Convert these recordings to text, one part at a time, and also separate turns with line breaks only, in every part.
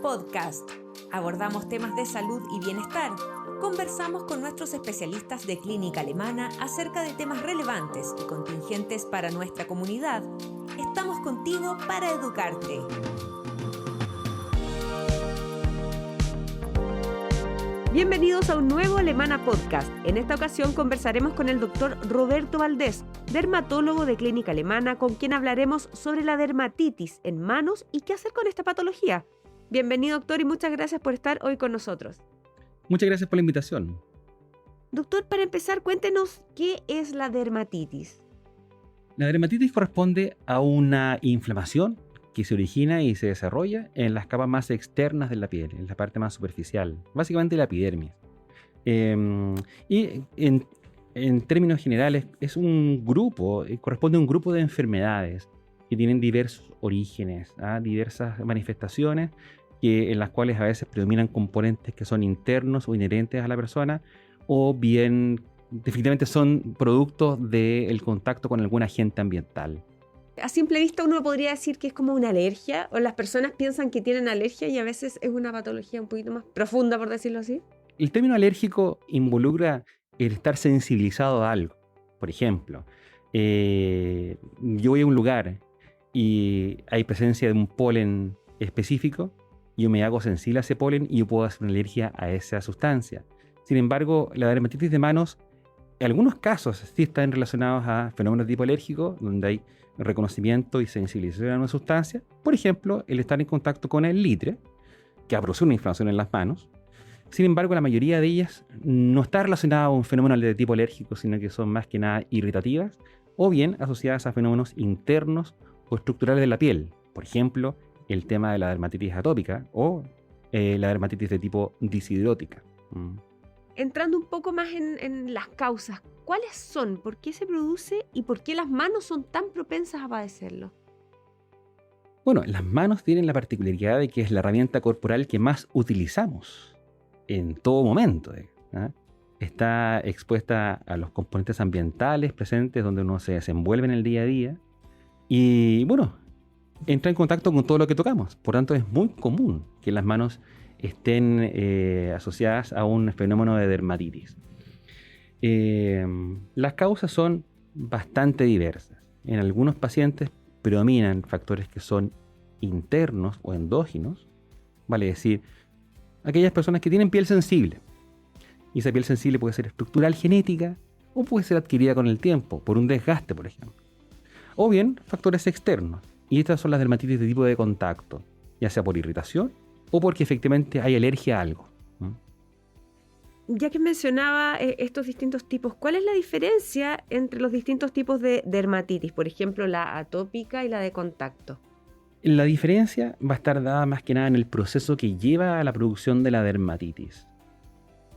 Podcast. Abordamos temas de salud y bienestar. Conversamos con nuestros especialistas de clínica alemana acerca de temas relevantes y contingentes para nuestra comunidad. Estamos contigo para educarte. Bienvenidos a un nuevo Alemana Podcast. En esta ocasión conversaremos con el doctor Roberto Valdés, dermatólogo de clínica alemana, con quien hablaremos sobre la dermatitis en manos y qué hacer con esta patología. Bienvenido, doctor, y muchas gracias por estar hoy con nosotros.
Muchas gracias por la invitación.
Doctor, para empezar, cuéntenos qué es la dermatitis.
La dermatitis corresponde a una inflamación que se origina y se desarrolla en las capas más externas de la piel, en la parte más superficial, básicamente la epidermis. Y en términos generales es un grupo, corresponde a un grupo de enfermedades que tienen diversos orígenes, diversas manifestaciones en las cuales a veces predominan componentes que son internos o inherentes a la persona, o bien definitivamente son productos del contacto con algún agente ambiental.
A simple vista uno podría decir que es como una alergia, o las personas piensan que tienen alergia y a veces es una patología un poquito más profunda, por decirlo así.
El término alérgico involucra el estar sensibilizado a algo. Por ejemplo, yo voy a un lugar y hay presencia de un polen específico, yo me hago sensible a ese polen y yo puedo hacer una alergia a esa sustancia. Sin embargo, la dermatitis de manos, en algunos casos sí están relacionados a fenómenos de tipo alérgico, donde hay reconocimiento y sensibilización a una sustancia. Por ejemplo, el estar en contacto con el litre, que ha producido una inflamación en las manos. Sin embargo, la mayoría de ellas no está relacionada a un fenómeno de tipo alérgico, sino que son más que nada irritativas o bien asociadas a fenómenos internos o estructurales de la piel. Por ejemplo, el tema de la dermatitis atópica o la dermatitis de tipo disidrótica.
Entrando un poco más en las causas, ¿cuáles son? ¿Por qué se produce? ¿Y por qué las manos son tan propensas a padecerlo?
Bueno, las manos tienen la particularidad de que es la herramienta corporal que más utilizamos en todo momento. Está expuesta a los componentes ambientales presentes donde uno se desenvuelve en el día a día. Y bueno, entra en contacto con todo lo que tocamos. Por tanto, es muy común que las manos estén asociadas a un fenómeno de dermatitis. Las causas son bastante diversas. En algunos pacientes predominan factores que son internos o endógenos, vale decir, aquellas personas que tienen piel sensible. Y esa piel sensible puede ser estructural genética o puede ser adquirida con el tiempo, por un desgaste, por ejemplo. O bien factores externos. Y estas son las dermatitis de tipo de contacto, ya sea por irritación o porque efectivamente hay alergia a algo.
Ya que mencionaba estos distintos tipos, ¿cuál es la diferencia entre los distintos tipos de dermatitis? Por ejemplo, la atópica y la de contacto.
La diferencia va a estar dada más que nada en el proceso que lleva a la producción de la dermatitis.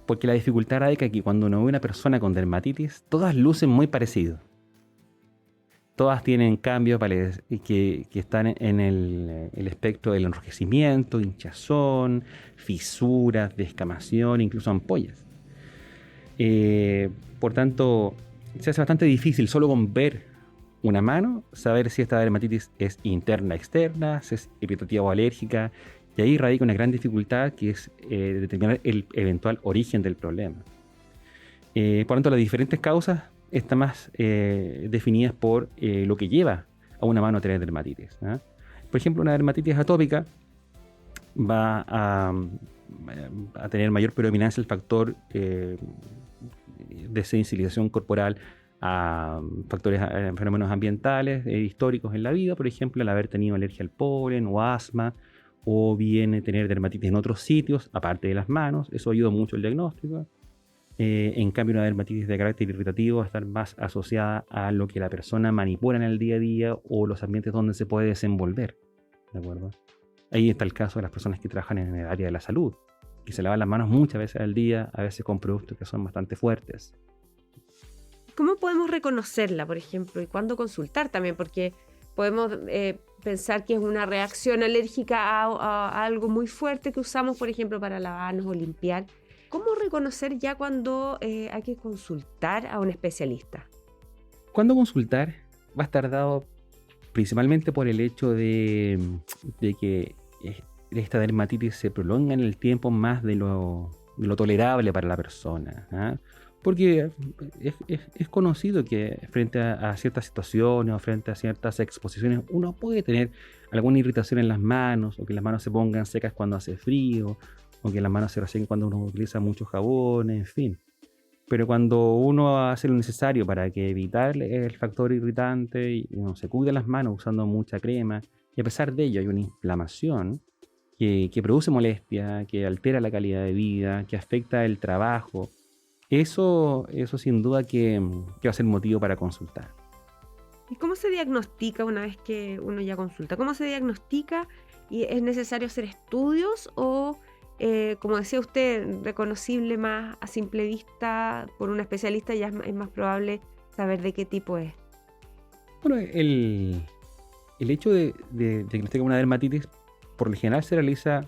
Porque la dificultad radica aquí cuando uno ve una persona con dermatitis, todas lucen muy parecido. Todas tienen cambios que están en el espectro del enrojecimiento, hinchazón, fisuras, descamación, incluso ampollas. Por tanto, se hace bastante difícil solo con ver una mano saber si esta dermatitis es interna, externa, si es irritativa o alérgica. Y ahí radica una gran dificultad que es determinar el eventual origen del problema. Por tanto, las diferentes causas están más definidas por lo que lleva a una mano a tener dermatitis. Por ejemplo, una dermatitis atópica va a tener mayor predominancia el factor de sensibilización corporal a factores, fenómenos ambientales históricos en la vida, por ejemplo, el haber tenido alergia al polen o asma, o bien tener dermatitis en otros sitios, aparte de las manos. Eso ayuda mucho al diagnóstico. En cambio, una dermatitis de carácter irritativo va a estar más asociada a lo que la persona manipula en el día a día o los ambientes donde se puede desenvolver. ¿De acuerdo? Ahí está el caso de las personas que trabajan en el área de la salud, que se lavan las manos muchas veces al día, a veces con productos que son bastante fuertes.
¿Cómo podemos reconocerla, por ejemplo, y cuándo consultar también? Porque podemos pensar que es una reacción alérgica a algo muy fuerte que usamos, por ejemplo, para lavarnos o limpiar. ¿Cómo reconocer ya cuando hay que consultar a un especialista?
Cuando consultar va a estar dado principalmente por el hecho de que esta dermatitis se prolonga en el tiempo más de lo tolerable para la persona, ¿ah? Porque es conocido que frente a ciertas situaciones o frente a ciertas exposiciones uno puede tener alguna irritación en las manos, o que las manos se pongan secas cuando hace frío, o que las manos se resequen cuando uno utiliza muchos jabones, en fin. Pero cuando uno hace lo necesario para que evitar el factor irritante y uno se cuida las manos usando mucha crema, y a pesar de ello hay una inflamación que produce molestia, que altera la calidad de vida, que afecta el trabajo, eso sin duda que va a ser motivo para consultar.
¿Y cómo se diagnostica una vez que uno ya consulta? ¿Cómo se diagnostica? ¿Y es necesario hacer estudios o, como decía usted, reconocible más a simple vista por un especialista, ya es más probable saber de qué tipo es?
Bueno, el hecho de diagnosticar una dermatitis por lo general se realiza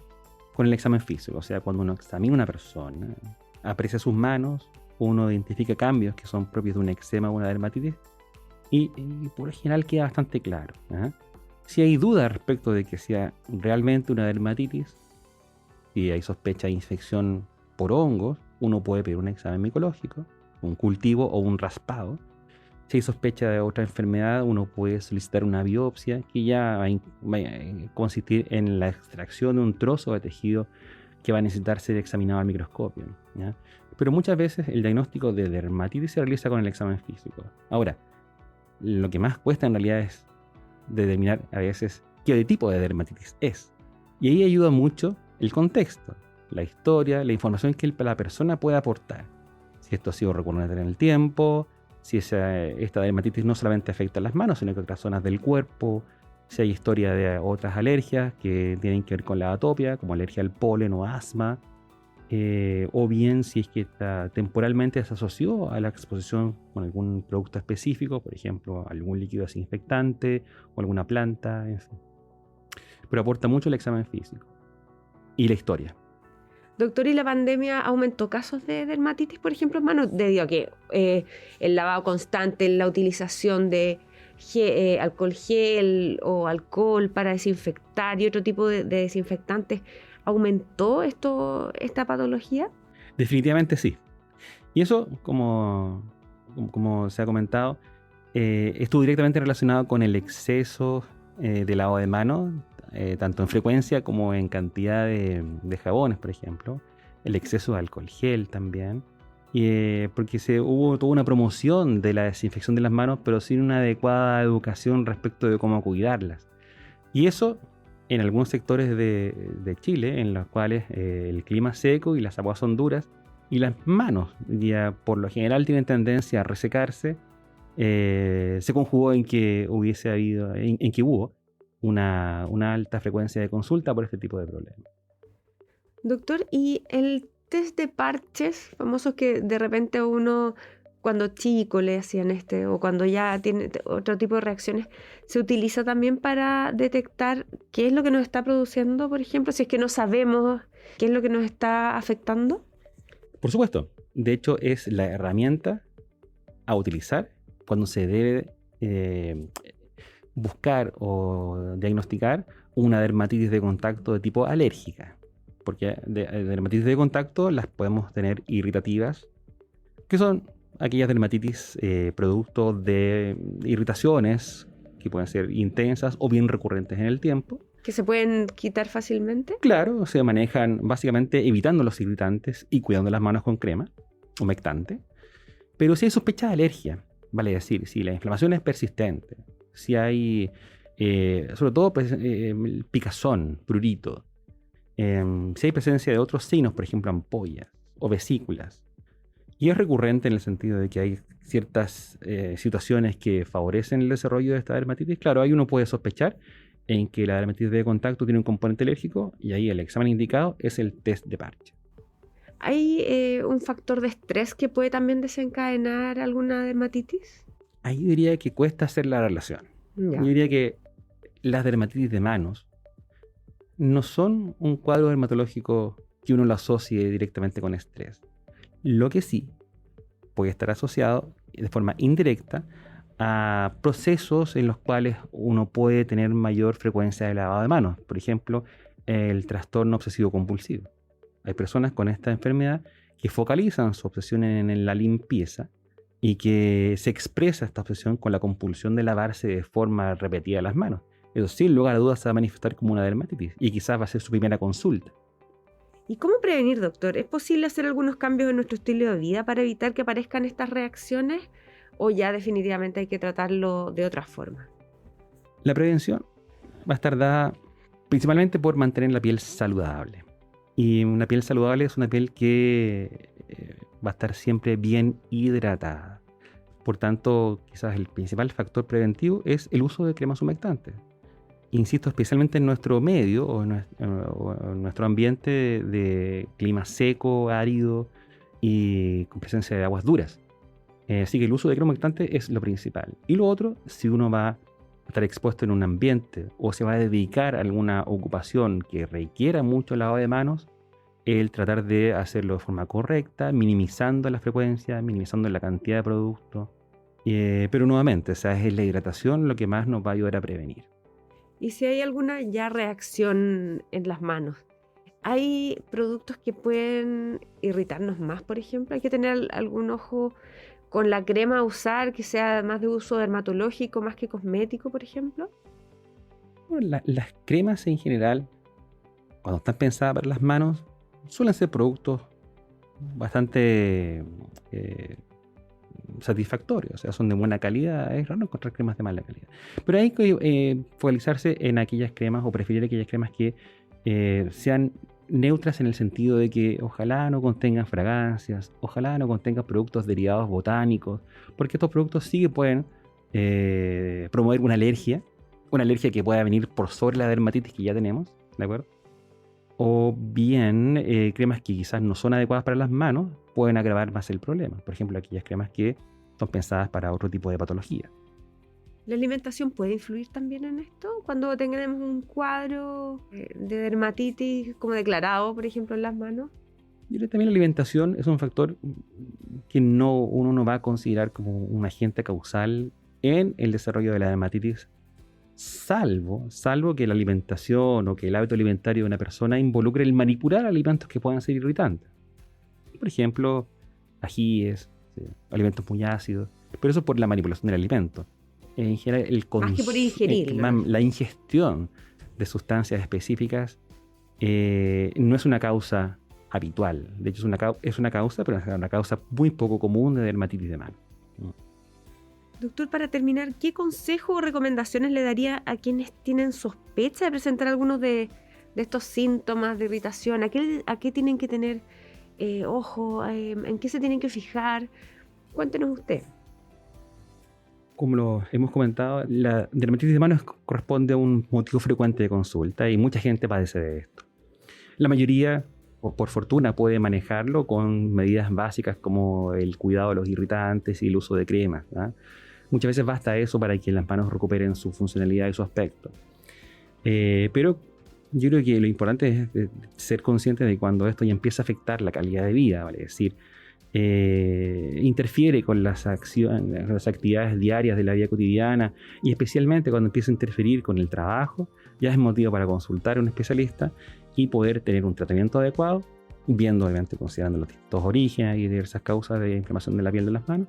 con el examen físico, o sea, cuando uno examina a una persona, aprecia sus manos, uno identifica cambios que son propios de un eczema o una dermatitis y por lo general queda bastante claro, ¿eh? Si hay duda respecto de que sea realmente una dermatitis, si hay sospecha de infección por hongos, uno puede pedir un examen micológico, un cultivo o un raspado. Si hay sospecha de otra enfermedad, uno puede solicitar una biopsia que ya va a consistir en la extracción de un trozo de tejido que va a necesitar ser examinado al microscopio, ¿ya? Pero muchas veces el diagnóstico de dermatitis se realiza con el examen físico. Ahora, lo que más cuesta en realidad es determinar a veces qué tipo de dermatitis es. Y ahí ayuda mucho el contexto, la historia, la información que la persona puede aportar. Si esto ha sido recurrente en el tiempo, si esta dermatitis no solamente afecta las manos, sino que otras zonas del cuerpo, si hay historia de otras alergias que tienen que ver con la atopia, como alergia al polen o asma, o bien si es que temporalmente se asoció a la exposición con algún producto específico, por ejemplo, algún líquido desinfectante o alguna planta, en fin. Pero aporta mucho el examen físico y la historia.
Doctor, ¿y la pandemia aumentó casos de dermatitis, por ejemplo, en manos? Debido a que el lavado constante, la utilización de alcohol gel o alcohol para desinfectar y otro tipo de desinfectantes, ¿aumentó esta patología?
Definitivamente sí. Y eso, como se ha comentado, estuvo directamente relacionado con el exceso de lavado de manos, tanto en frecuencia como en cantidad de jabones, por ejemplo. El exceso de alcohol gel también. Porque hubo toda una promoción de la desinfección de las manos, pero sin una adecuada educación respecto de cómo cuidarlas. Y eso en algunos sectores de Chile, en los cuales el clima es seco y las aguas son duras, y las manos ya por lo general tienen tendencia a resecarse, se conjugó en que hubo una alta frecuencia de consulta por este tipo de problemas.
Doctor, ¿y el test de parches famosos que de repente uno, cuando chico le hacían o cuando ya tiene otro tipo de reacciones, se utiliza también para detectar qué es lo que nos está produciendo, por ejemplo, si es que no sabemos qué es lo que nos está afectando?
Por supuesto. De hecho, es la herramienta a utilizar cuando se debe buscar o diagnosticar una dermatitis de contacto de tipo alérgica. Porque dermatitis de contacto las podemos tener irritativas, que son aquellas dermatitis producto de irritaciones que pueden ser intensas o bien recurrentes en el tiempo.
¿Que se pueden quitar fácilmente?
Claro, se manejan básicamente evitando los irritantes y cuidando las manos con crema humectante. Pero si hay sospecha de alergia, vale decir, si la inflamación es persistente, si hay sobre todo picazón, prurito, si hay presencia de otros signos, por ejemplo ampollas o vesículas, y es recurrente en el sentido de que hay ciertas situaciones que favorecen el desarrollo de esta dermatitis, claro, ahí uno puede sospechar en que la dermatitis de contacto tiene un componente alérgico y ahí el examen indicado es el test de parche.
¿Hay un factor de estrés que puede también desencadenar alguna dermatitis?
Ahí diría que cuesta hacer la relación.
Ya.
Yo diría que las dermatitis de manos no son un cuadro dermatológico que uno lo asocie directamente con estrés. Lo que sí puede estar asociado de forma indirecta a procesos en los cuales uno puede tener mayor frecuencia de lavado de manos. Por ejemplo, el trastorno obsesivo compulsivo. Hay personas con esta enfermedad que focalizan su obsesión en la limpieza y que se expresa esta obsesión con la compulsión de lavarse de forma repetida las manos. Eso sin lugar a dudas se va a manifestar como una dermatitis y quizás va a ser su primera consulta.
¿Y cómo prevenir, doctor? ¿Es posible hacer algunos cambios en nuestro estilo de vida para evitar que aparezcan estas reacciones o ya definitivamente hay que tratarlo de otra forma?
La prevención va a estar dada principalmente por mantener la piel saludable. Y una piel saludable es una piel que va a estar siempre bien hidratada. Por tanto, quizás el principal factor preventivo es el uso de cremas humectantes. Insisto, especialmente en nuestro medio o en nuestro ambiente de clima seco, árido y con presencia de aguas duras. Así que el uso de crema humectante es lo principal. Y lo otro, si uno va a estar expuesto en un ambiente o se va a dedicar a alguna ocupación que requiera mucho lavado de manos, el tratar de hacerlo de forma correcta, minimizando la frecuencia, minimizando la cantidad de producto. Pero nuevamente, o sea, es la hidratación lo que más nos va a ayudar a prevenir.
¿Y si hay alguna ya reacción en las manos? ¿Hay productos que pueden irritarnos más, por ejemplo? ¿Hay que tener algún ojo con la crema a usar que sea más de uso dermatológico más que cosmético, por ejemplo?
Bueno, las cremas en general, cuando están pensadas para las manos, suelen ser productos bastante satisfactorios, o sea, son de buena calidad. Es raro encontrar cremas de mala calidad. Pero hay que focalizarse en aquellas cremas o preferir aquellas cremas que sean neutras en el sentido de que ojalá no contengan fragancias, ojalá no contengan productos derivados botánicos, porque estos productos sí que pueden promover una alergia que pueda venir por sobre la dermatitis que ya tenemos, ¿de acuerdo? O bien cremas que quizás no son adecuadas para las manos pueden agravar más el problema. Por ejemplo, aquellas cremas que son pensadas para otro tipo de patología.
¿La alimentación puede influir también en esto? Cuando tengamos un cuadro de dermatitis como declarado, por ejemplo, en las manos.
Yo creo que también la alimentación es un factor que uno no va a considerar como un agente causal en el desarrollo de la dermatitis, salvo que la alimentación o que el hábito alimentario de una persona involucre el manipular alimentos que puedan ser irritantes. Por ejemplo, ajíes, ¿sí? Alimentos muy ácidos, pero eso por la manipulación del alimento. En general,
Más que por ingerirlo.
la ingestión de sustancias específicas no es una causa habitual. De hecho, es una causa, pero es una causa muy poco común de dermatitis de mano.
Doctor, para terminar, ¿qué consejo o recomendaciones le daría a quienes tienen sospecha de presentar algunos de estos síntomas de irritación? ¿A qué tienen que tener ojo? ¿En qué se tienen que fijar? Cuéntenos usted.
Como lo hemos comentado, la dermatitis de manos corresponde a un motivo frecuente de consulta y mucha gente padece de esto. La mayoría, por fortuna, puede manejarlo con medidas básicas como el cuidado de los irritantes y el uso de cremas, ¿verdad? Muchas veces basta eso para que las manos recuperen su funcionalidad y su aspecto. Pero yo creo que lo importante es ser consciente de cuando esto ya empieza a afectar la calidad de vida, ¿vale? Es decir, interfiere con las actividades diarias de la vida cotidiana y especialmente cuando empieza a interferir con el trabajo, ya es motivo para consultar a un especialista y poder tener un tratamiento adecuado, viendo obviamente considerando los distintos orígenes y diversas causas de inflamación de la piel de las manos,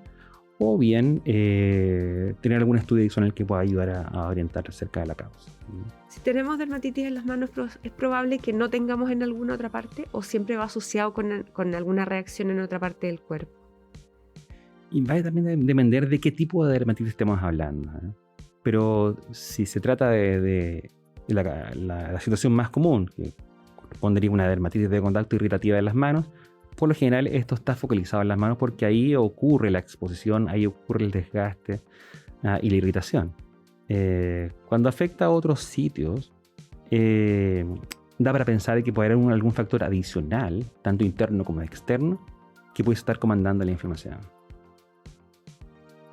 o bien tener algún estudio adicional que pueda ayudar a orientar acerca de la causa.
Si tenemos dermatitis en las manos, ¿es probable que no tengamos en alguna otra parte o siempre va asociado con alguna reacción en otra parte del cuerpo?
Y va también a depender de qué tipo de dermatitis estemos hablando, ¿eh? Pero si se trata de la situación más común, que correspondería a una dermatitis de contacto irritativa de las manos, por lo general esto está focalizado en las manos porque ahí ocurre la exposición, ahí ocurre el desgaste y la irritación. Cuando afecta a otros sitios, da para pensar que puede haber algún factor adicional, tanto interno como externo, que puede estar comandando la inflamación.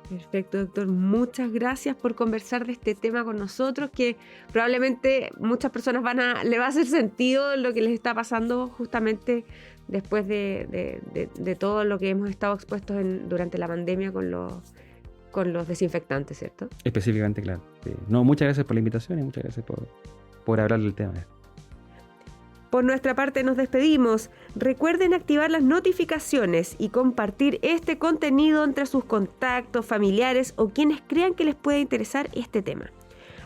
Perfecto, doctor. Muchas gracias por conversar de este tema con nosotros, que probablemente muchas personas le va a hacer sentido lo que les está pasando justamente después de todo lo que hemos estado expuestos durante la pandemia con los desinfectantes, ¿cierto?
Específicamente, claro. Sí. No, muchas gracias por la invitación y muchas gracias por hablar del tema.
Por nuestra parte nos despedimos. Recuerden activar las notificaciones y compartir este contenido entre sus contactos, familiares o quienes crean que les pueda interesar este tema.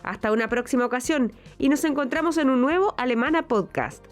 Hasta una próxima ocasión y nos encontramos en un nuevo Alemana Podcast.